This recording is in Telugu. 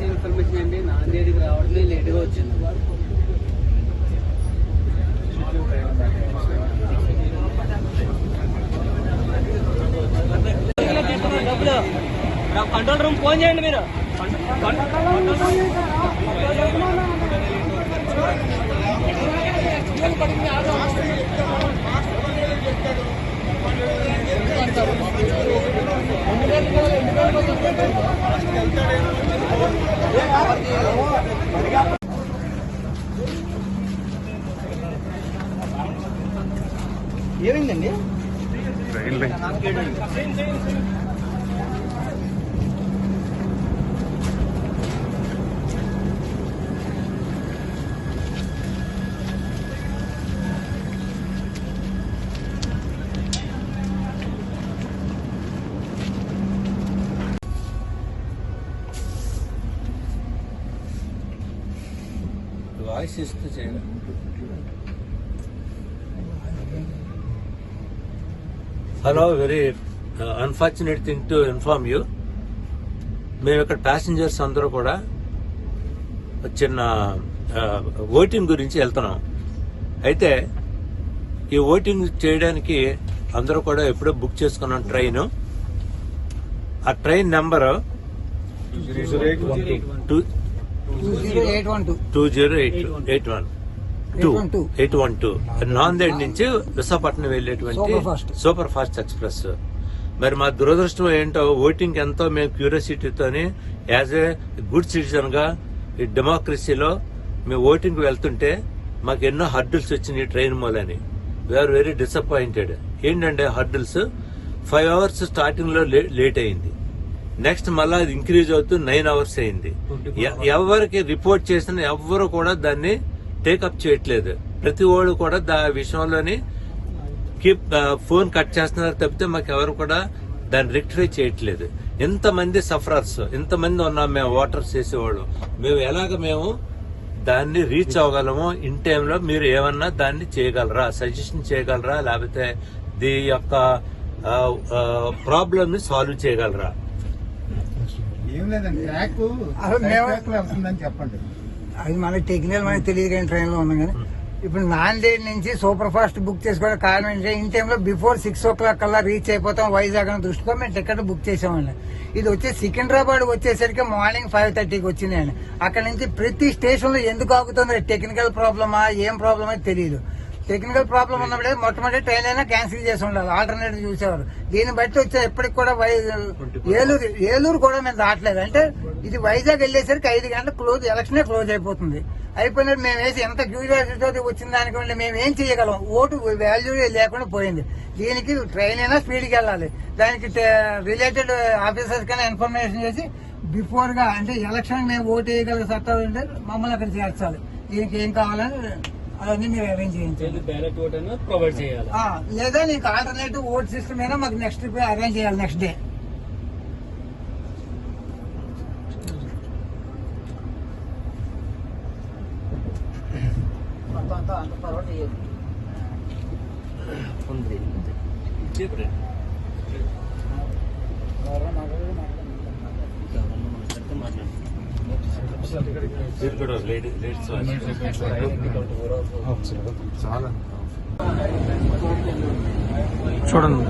ఇన్ఫర్మేషన్ అండి నాందేడికి రావడమే లేట్గా వచ్చింది. కంట్రోల్ రూమ్ ఫోన్ చేయండి మీరు. ఏమైందండి? వాయిస్ ఇస్తూ చేయండి. Hello, very unfortunate thing to inform you. మేము ఇక్కడ ప్యాసింజర్స్ అందరూ కూడా చిన్న ఓటింగ్ గురించి వెళ్తున్నాం. అయితే ఈ ఓటింగ్ చేయడానికి అందరూ కూడా ఎప్పుడో బుక్ చేసుకున్నాం ట్రైన్. ఆ ట్రైన్ నెంబర్ 2081 నాందేడ్ నుంచి విశాఖపట్నం వెళ్లేటువంటి సూపర్ ఫాస్ట్ ఎక్స్ప్రెస్. మరి మా దురదృష్టం ఏంటో, ఓటింగ్ ఎంతో మేము క్యూరియాసిటీతోని యాజ్ ఏ గుడ్ సిటిజన్ గా ఈ డెమోక్రసీలో మేము ఓటింగ్ వెళ్తుంటే మాకు ఎన్నో హర్డిల్స్ వచ్చినాయి ట్రైన్ మూలని. We are very disappointed. ఏంటంటే హర్డిల్స్ 5 hours స్టార్టింగ్ లో లేట్ అయింది. నెక్స్ట్ మళ్ళా అది ఇంక్రీజ్ అవుతూ 9 hours అయింది. ఎవరికి రిపోర్ట్ చేసినా ఎవ్వరు కూడా దాన్ని టేకప్ చేయట్లేదు. ప్రతి ఓడు కూడా విషయంలోని ఫోన్ కట్ చేస్తున్నారు తప్పితే మాకు ఎవరు కూడా దాన్ని రెక్టిఫై చేయట్లేదు. ఇంతమంది సఫరర్స్, ఇంతమంది ఉన్నాం మేము ఓటర్స్ చేసేవాళ్ళు. మేము ఎలాగ మేము దాన్ని రీచ్ అవ్వగలము ఇన్ టైంలో? మీరు ఏమన్నా దాన్ని చేయగలరా, సజెషన్ చేయగలరా, లేకపోతే దీని యొక్క ప్రాబ్లమ్ ని సాల్వ్ చేయగలరా? ఏం లేదండి, చెప్పండి. అది మనకి టెక్నికల్ మనకి తెలియదు కానీ ట్రైన్ లో ఉన్నాం. కానీ ఇప్పుడు నాందేడ్ నుంచి సూపర్ ఫాస్ట్ బుక్ చేసుకోవడం కారణం ఏంటంటే ఇన్ టైంలో బిఫోర్ 6 o'clock కల్లా రీచ్ అయిపోతాం వైజాగ్ అని దృష్టితో మేము టికెట్ బుక్ చేసామండి. ఇది వచ్చి సికింద్రాబాద్ వచ్చేసరికి మార్నింగ్ 5:30కి వచ్చిందండి. అక్కడ నుంచి ప్రతి స్టేషన్ లో ఎందుకు ఆగుతుంది, టెక్నికల్ ప్రాబ్లమా ఏం ప్రాబ్లమ్ అని తెలియదు. టెక్నికల్ ప్రాబ్లం ఉన్నప్పుడే మొట్టమొదటి ట్రైన్ అయినా క్యాన్సిల్ చేసి ఉండాలి, ఆల్టర్నేటివ్ చూసేవారు. దీన్ని బట్టి వచ్చే ఎప్పటికి కూడా ఏలూరు కూడా మేము దాటలేదు. అంటే ఇది వైజాగ్ వెళ్ళేసరికి 5 గంటలు ఎలక్షనే క్లోజ్ అయిపోతుంది. అయిపోయినట్టు మేము వేసి ఎంత క్యూరియాసిటీతో వచ్చిన దానికి మేము ఏం చేయగలం? ఓటు వాల్యూ లేకుండా పోయింది. దీనికి ట్రైన్ అయినా స్పీడ్కి వెళ్ళాలి. దానికి రిలేటెడ్ ఆఫీసర్స్ కన్నా ఇన్ఫర్మేషన్ చేసి బిఫోర్ గా, అంటే ఎలక్షన్ మేము ఓటు వేయగల చట్టాలు ఉంటే మమ్మల్ని అక్కడ చేర్చాలి. దీనికి ఏం కావాలని అవన్నీ మీరు అరేంజ్ చేయించాలి. లేదా నీకు ఆల్టర్నేటివ్ ఓట్ సిస్టమ్ అయినా మాకు నెక్స్ట్ అరేంజ్ చేయాలి నెక్స్ట్ డే. అంత పర్వాలేదు చూడండి.